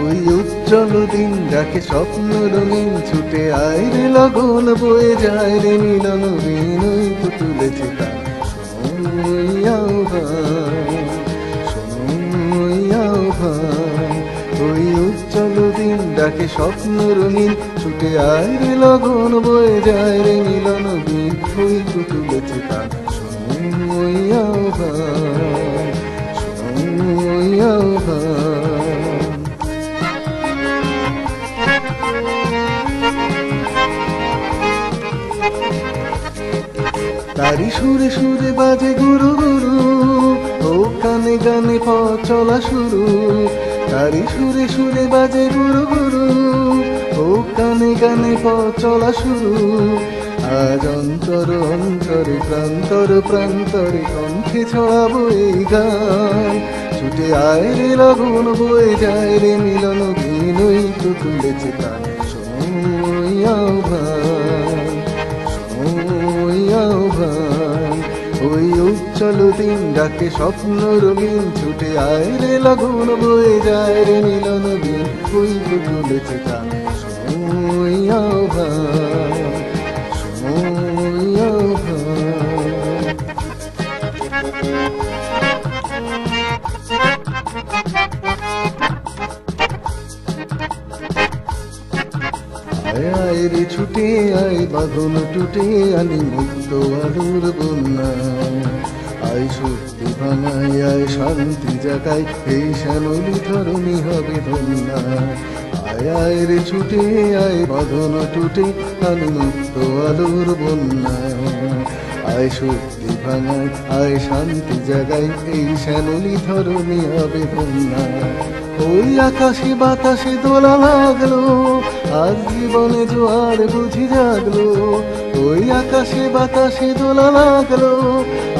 ওই উজ্জ্বল দিন ডাকে স্বপ্ন রঙিন ছুটে আয় রে লগন বয়ে যায় রে মিলন বিন ওই তো তুলেছে তার ওই উজ্জ্বল দিন ডাকে স্বপ্ন রঙিন ছুটে আয় রে লগন বয়ে যায় রে মিলন বিন ওই তো তুলেছে তার ওই আহ্বান ওই আহ্বান। তারি সুরে সুরে বাজে গুরু গুরু ও কানে গানে পথ চলা শুরু তারি সুরে সুরে বাজে গুরু গুরু ও কানে গানে পথ চলা শুরু আজ অন্তর অন্তরে প্রান্তর প্রান্তরে কণ্ঠে ছড়াবো এই গান ছুটে আয় রে লগন বয়ে যায় রে মিলন বিনই তো তুলেছে তার সময় আহ্বান সময় আহ্বান। ওই উজ্জ্বল দিন ডাকে স্বপ্ন রঙিন ছুটে আয় রে লগন বয়ে যায় রে মিলন বিন ওই তো তুলেছে তার সময় আহ্বান সময় আহ্বান। আয় আয় রে ছুটে আয় বাঁধন টুটে আনি মুক্ত আলোর বন্যা আয় শক্তি ভাঙাই আয় শান্তি জাগাই এই শ্যামলি ধরণী হবে ধন্যা আয় আয় রে ছুটে আয় বাঁধন টুটে আনি মুক্ত আলোর বন্যা আয় শক্তি ভাঙাই আয় শান্তি জাগাই এই শ্যামলি ধরণী হবে ধন্যা। ওই আকাশে বাতাসে দোলা লাগলো আজ জীবনে জোয়ার বুঝি জাগলো ওই আকাশে বাতাসে দোলা লাগলো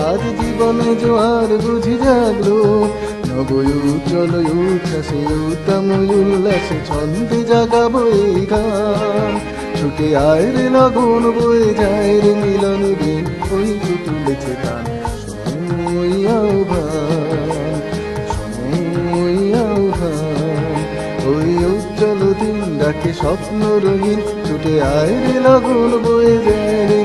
আজ জীবনে জোয়ার বুঝি জাগলো নবই উজ্জ্বল উচ্ছ্বাসে উত্তময় উল্লাসে ছন্দে জাগাবো এই গান ছুটে আয় রে লগন বয়ে যায় রে মিলন দিন ওই তো তুলেছে গান সময় আহ্বান সময় আহ্বান। ওই উজ্জ্বল দিন ডাকে স্বপ্ন রঙিন ছুটে আয় রে লগন বয়ে যায় রে